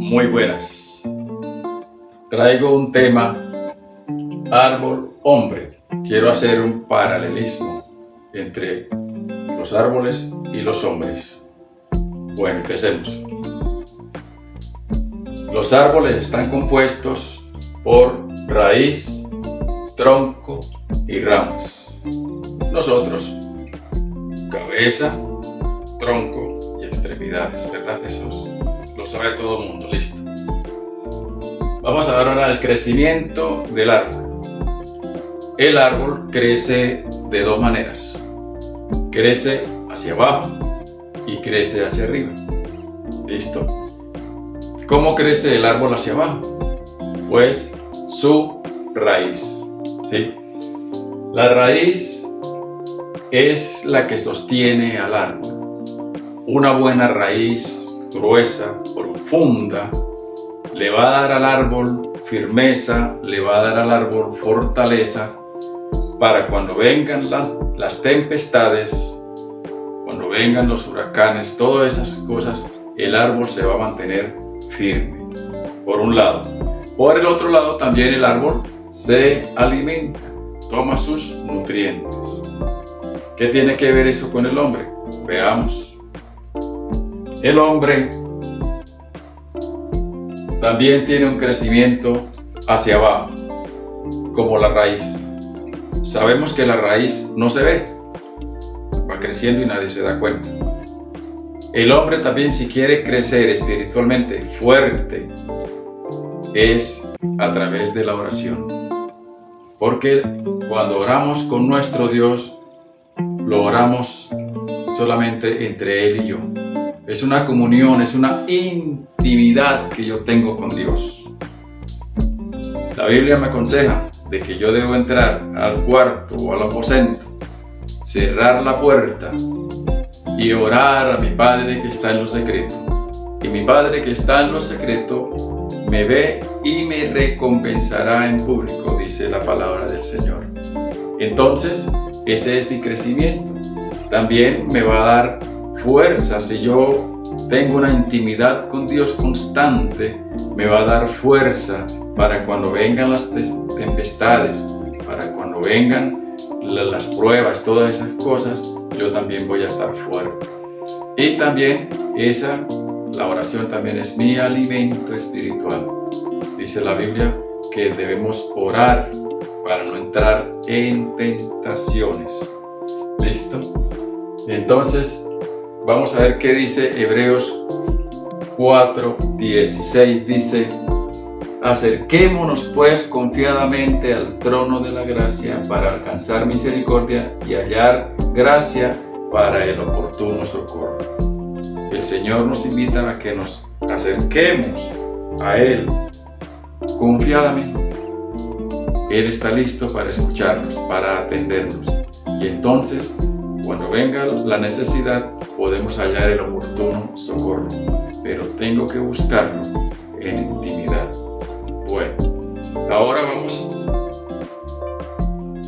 Muy buenas. Traigo un tema, árbol-hombre. Quiero hacer un paralelismo entre los árboles y los hombres. Bueno, empecemos. Los árboles están compuestos por raíz, tronco y ramas. Nosotros, cabeza, tronco y extremidades, ¿verdad? Eso lo sabe todo el mundo, listo. Vamos a ver ahora el crecimiento del árbol. El árbol crece de dos maneras. Crece hacia abajo y crece hacia arriba. ¿Listo? ¿Cómo crece el árbol hacia abajo? Pues su raíz, ¿sí? La raíz es la que sostiene al árbol. Una buena raíz gruesa, profunda, le va a dar al árbol firmeza, le va a dar al árbol fortaleza para cuando vengan las tempestades, cuando vengan los huracanes, todas esas cosas, el árbol se va a mantener firme, por un lado. Por el otro lado también el árbol se alimenta, toma sus nutrientes. ¿Qué tiene que ver eso con el hombre? Veamos. El hombre también tiene un crecimiento hacia abajo, como la raíz. Sabemos que la raíz no se ve, va creciendo y nadie se da cuenta. El hombre también, si quiere crecer espiritualmente fuerte, es a través de la oración. Porque cuando oramos con nuestro Dios, lo oramos solamente entre Él y yo. Es una comunión, es una intimidad que yo tengo con Dios. La Biblia me aconseja de que yo debo entrar al cuarto o al aposento, cerrar la puerta y orar a mi Padre que está en lo secreto. Y mi Padre que está en lo secreto me ve y me recompensará en público, dice la palabra del Señor. Entonces, ese es mi crecimiento. También me va a dar fuerza. Si yo tengo una intimidad con Dios constante, me va a dar fuerza para cuando vengan las tempestades, para cuando vengan las pruebas, todas esas cosas, yo también voy a estar fuerte. Y también la oración también es mi alimento espiritual. Dice la Biblia que debemos orar para no entrar en tentaciones. ¿Listo? Entonces, vamos a ver qué dice Hebreos 4:16. Dice: acerquémonos pues confiadamente al trono de la gracia para alcanzar misericordia y hallar gracia para el oportuno socorro. El Señor nos invita a que nos acerquemos a Él confiadamente. Él está listo para escucharnos, para atendernos. Y entonces, cuando venga la necesidad, podemos hallar el oportuno socorro. Pero tengo que buscarlo en intimidad. Bueno, ahora vamos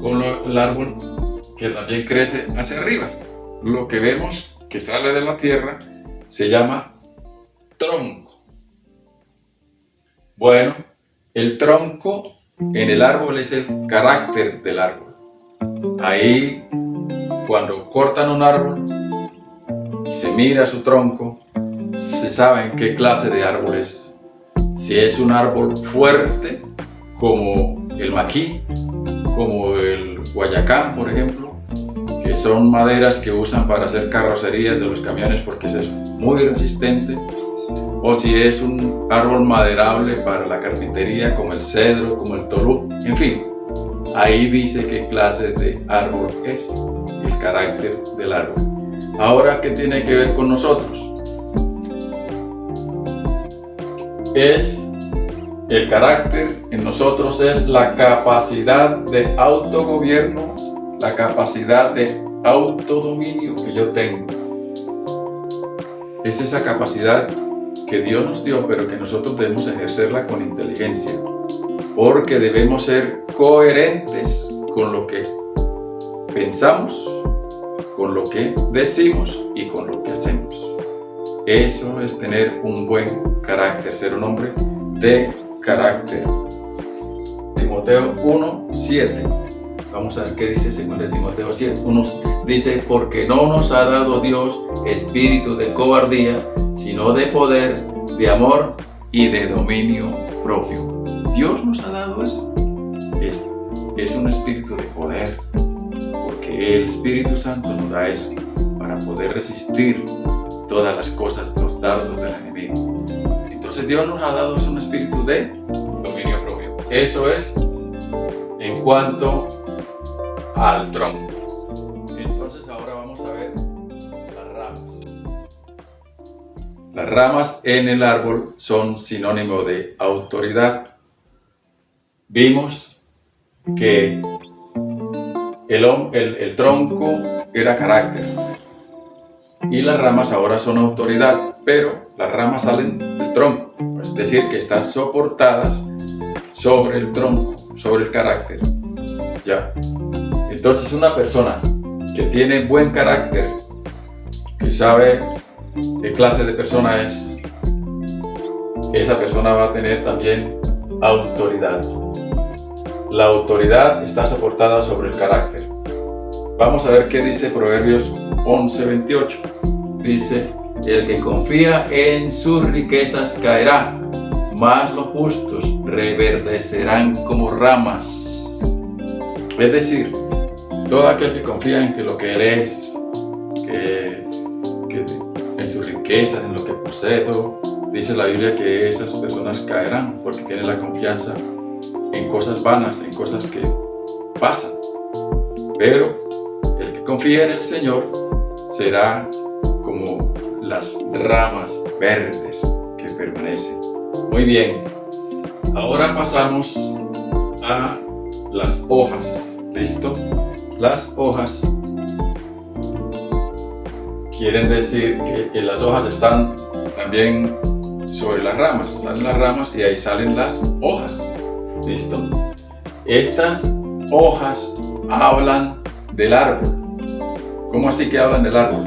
con el árbol que también crece hacia arriba. Lo que vemos que sale de la tierra se llama tronco. Bueno, el tronco en el árbol es el carácter del árbol. Ahí, cuando cortan un árbol y se mira su tronco, se sabe qué clase de árbol es. Si es un árbol fuerte, como el maquí, como el guayacán, por ejemplo, que son maderas que usan para hacer carrocerías de los camiones porque es muy resistente, o si es un árbol maderable para la carpintería, como el cedro, como el tolú, en fin, ahí dice qué clase de árbol es, el carácter del árbol. Ahora, ¿qué tiene que ver con nosotros? El carácter en nosotros es la capacidad de autogobierno, la capacidad de autodominio que yo tengo. Es esa capacidad que Dios nos dio, pero que nosotros debemos ejercerla con inteligencia, porque debemos ser coherentes con lo que pensamos, con lo que decimos y con lo que hacemos. Eso es tener un buen carácter, ser un hombre de carácter. Timoteo 1:7. Vamos a ver qué dice 2 Timoteo 7. Dice, porque no nos ha dado Dios espíritu de cobardía, sino de poder, de amor y de dominio propio. Dios nos ha dado eso. Es un espíritu de poder, porque el Espíritu Santo nos da eso para poder resistir todas las cosas, los dardos del enemigo. Entonces Dios nos ha dado un espíritu de dominio propio. Eso es en cuanto al tronco. Entonces ahora vamos a ver las ramas. Las ramas en el árbol son sinónimo de autoridad. Vimos que el tronco era carácter y las ramas ahora son autoridad, pero las ramas salen del tronco, es decir, que están soportadas sobre el tronco, sobre el carácter. ¿Ya? Entonces una persona que tiene buen carácter, que sabe qué clase de persona es, esa persona va a tener también autoridad. La autoridad está soportada sobre el carácter. Vamos a ver qué dice Proverbios 11:28. Dice, el que confía en sus riquezas caerá, mas los justos reverdecerán como ramas. Es decir, todo aquel que confía en que lo que él es, que en sus riquezas, en lo que posee, todo, dice la Biblia que esas personas caerán porque tienen la confianza en cosas vanas, en cosas que pasan. Pero el que confía en el Señor será como las ramas verdes que permanecen. Muy bien, ahora pasamos a las hojas. ¿Listo? Las hojas quieren decir que las hojas están también sobre las ramas. Salen las ramas y ahí salen las hojas. ¿Listo? Estas hojas hablan del árbol. ¿Cómo así que hablan del árbol?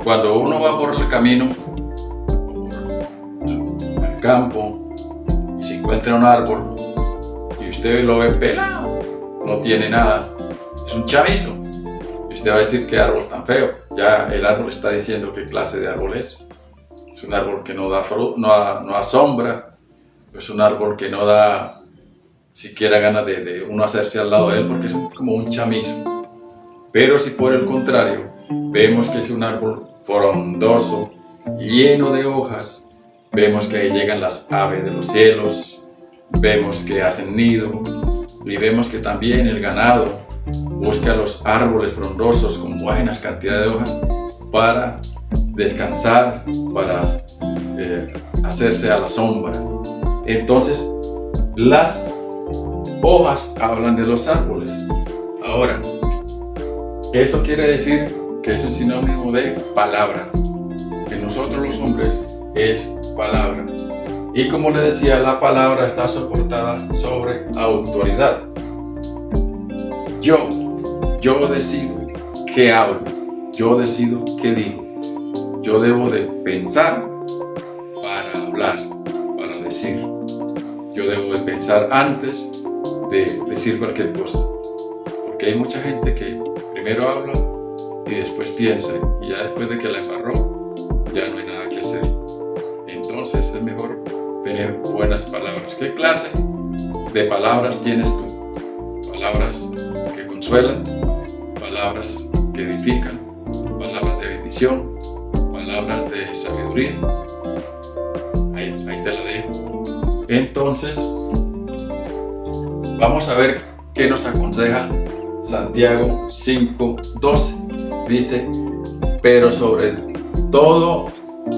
Cuando uno va por el camino, por el campo, y se encuentra un árbol, y usted lo ve pelado, no tiene nada, es un chamizo, y usted va a decir qué árbol tan feo. Ya el árbol está diciendo qué clase de árbol es. Es un árbol que no da fruto, no da sombra, es un árbol que no da siquiera ganas de uno hacerse al lado de él porque es como un chamizo. Pero si por el contrario vemos que es un árbol frondoso, lleno de hojas, vemos que ahí llegan las aves de los cielos, vemos que hacen nido y vemos que también el ganado busca los árboles frondosos con buenas cantidades de hojas para descansar, para hacerse a la sombra. Entonces, las hojas hablan de los árboles. Ahora, eso quiere decir que es un sinónimo de palabra. Que nosotros los hombres es palabra. Y como le decía, la palabra está soportada sobre autoridad. Yo decido qué hablo. Yo decido qué digo. Yo debo de pensar para hablar, para decir. Yo debo de pensar antes de decir cualquier cosa. Porque hay mucha gente que primero habla y después piensa, y ya después de que la embarró, ya no hay nada que hacer. Entonces es mejor tener buenas palabras. ¿Qué clase de palabras tienes tú? Palabras que consuelan, palabras que edifican, palabras de bendición, palabras de sabiduría. Ahí te la dejo. Entonces, vamos a ver qué nos aconseja Santiago 5:12. Dice, pero sobre todo,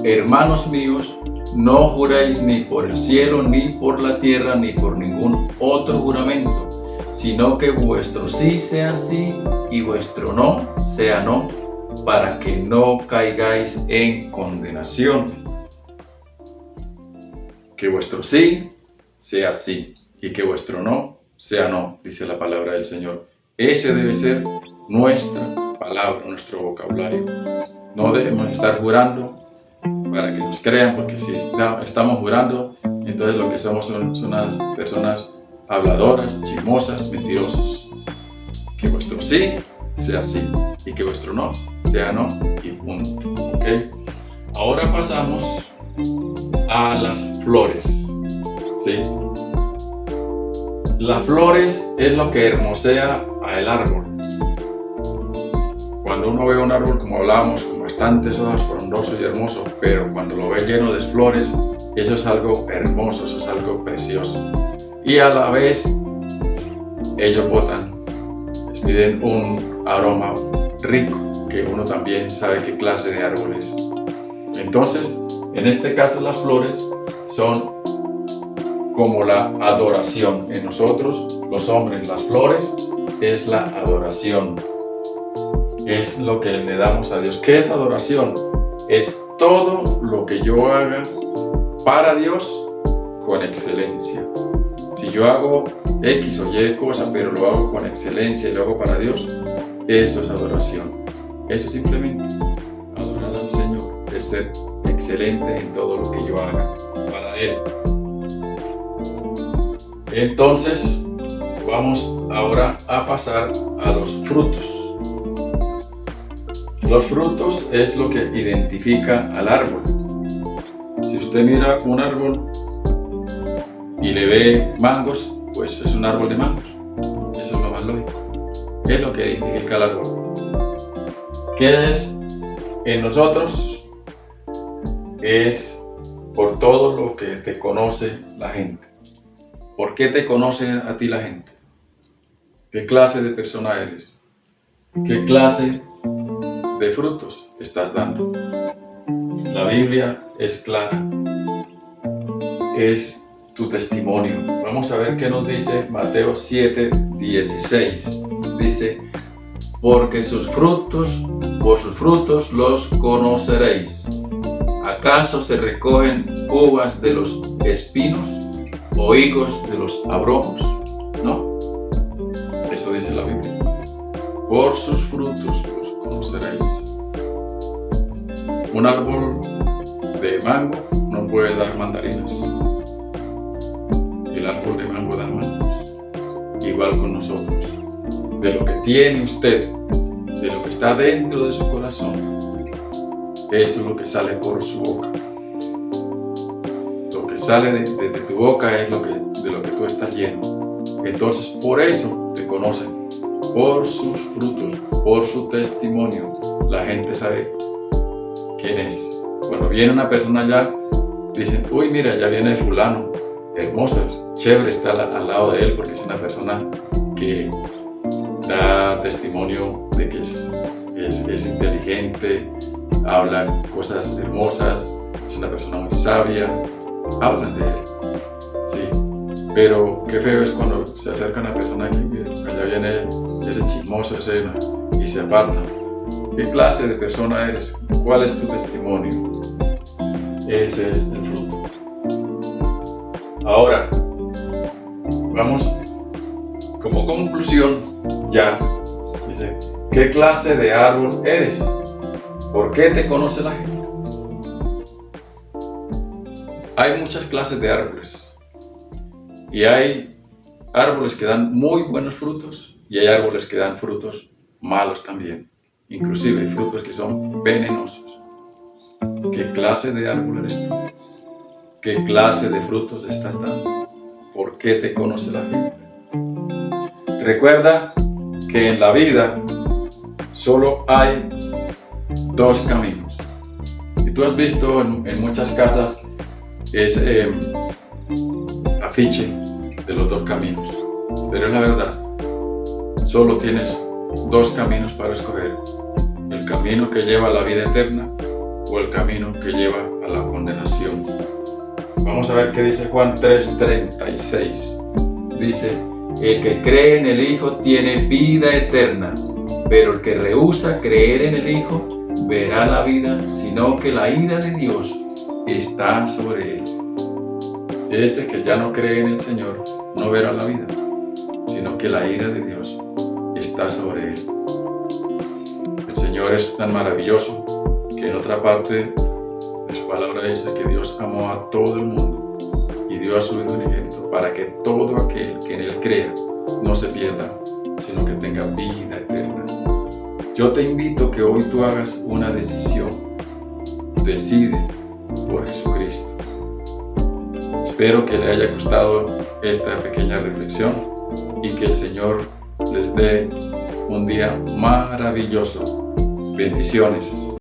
hermanos míos, no juréis ni por el cielo, ni por la tierra, ni por ningún otro juramento, sino que vuestro sí sea sí y vuestro no sea no, para que no caigáis en condenación. Que vuestro sí sea sí y que vuestro no sea no, dice la palabra del Señor. Ese debe ser nuestra palabra, nuestro vocabulario. No debemos estar jurando para que nos crean, porque si estamos jurando, entonces lo que somos son unas personas habladoras, chismosas, mentirosos. Que vuestro sí sea sí y que vuestro no sea no y punto. ¿Ok? Ahora pasamos a las flores. ¿Sí? Las flores es lo que hermosea al árbol. Cuando uno ve un árbol, como hablábamos, con bastantes hojas, frondoso y hermoso, pero cuando lo ve lleno de flores, eso es algo hermoso, eso es algo precioso. Y a la vez, ellos botan, despiden un aroma rico, que uno también sabe qué clase de árbol es. Entonces, en este caso las flores son como la adoración. En nosotros, los hombres, las flores es la adoración. Es lo que le damos a Dios. ¿Qué es adoración? Es todo lo que yo haga para Dios con excelencia. Si yo hago X o Y cosa, pero lo hago con excelencia y lo hago para Dios, eso es adoración. Eso es simplemente adorar al Señor, es ser excelente en todo lo que yo haga para Él. Entonces, vamos ahora a pasar a los frutos. Los frutos es lo que identifica al árbol. Si usted mira un árbol y le ve mangos, pues es un árbol de mangos. Eso es lo más lógico. ¿Qué es lo que identifica al árbol? ¿Qué es en nosotros? Es por todo lo que te conoce la gente. ¿Por qué te conoce a ti la gente? ¿Qué clase de persona eres? ¿Qué clase de frutos estás dando? La Biblia es clara, es tu testimonio. Vamos a ver qué nos dice Mateo 7:16. Dice, porque por sus frutos los conoceréis. ¿Acaso se recogen uvas de los espinos o higos de los abrojos? No, eso dice la Biblia. Por sus frutos los conoceréis. Un árbol de mango no puede dar mandarinas. El árbol de mango da mangos. Igual con nosotros. De lo que tiene usted, de lo que está dentro de su corazón, eso es lo que sale por su boca. Lo que sale de tu boca es de lo que tú estás lleno. Entonces, por eso te conocen. Por sus frutos, por su testimonio, la gente sabe quién es. Cuando viene una persona allá, dicen, uy, mira, ya viene fulano, hermoso, chévere estar al lado de él, porque es una persona que da testimonio de que es inteligente, habla cosas hermosas, es una persona muy sabia, hablan de él, sí. Pero qué feo es cuando se acerca una persona que allá viene ese chismoso y se aparta. ¿Qué clase de persona eres? ¿Cuál es tu testimonio? Ese es el fruto. Ahora, vamos como conclusión ya. Dice, ¿qué clase de árbol eres? ¿Por qué te conoce la gente? Hay muchas clases de árboles. Y hay árboles que dan muy buenos frutos y hay árboles que dan frutos malos también. Inclusive hay frutos que son venenosos. ¿Qué clase de árbol eres tú? ¿Qué clase de frutos estás dando? ¿Por qué te conoce la gente? Recuerda que en la vida solo hay dos caminos. Y tú has visto en muchas casas ese afiche de los dos caminos. Pero es la verdad. Solo tienes dos caminos para escoger. El camino que lleva a la vida eterna o el camino que lleva a la condenación. Vamos a ver qué dice Juan 3:36. Dice, el que cree en el Hijo tiene vida eterna, pero el que rehúsa creer en el Hijo verá la vida, sino que la ira de Dios está sobre él. Ese que ya no cree en el Señor no verá la vida, sino que la ira de Dios está sobre él. El Señor es tan maravilloso que en otra parte de su palabra dice que Dios amó a todo el mundo y dio a su Hijo unigénito para que todo aquel que en Él crea no se pierda, sino que tenga vida eterna. Yo te invito que hoy tú hagas una decisión. Decide por Jesucristo. Espero que le haya gustado esta pequeña reflexión y que el Señor les dé un día maravilloso. Bendiciones.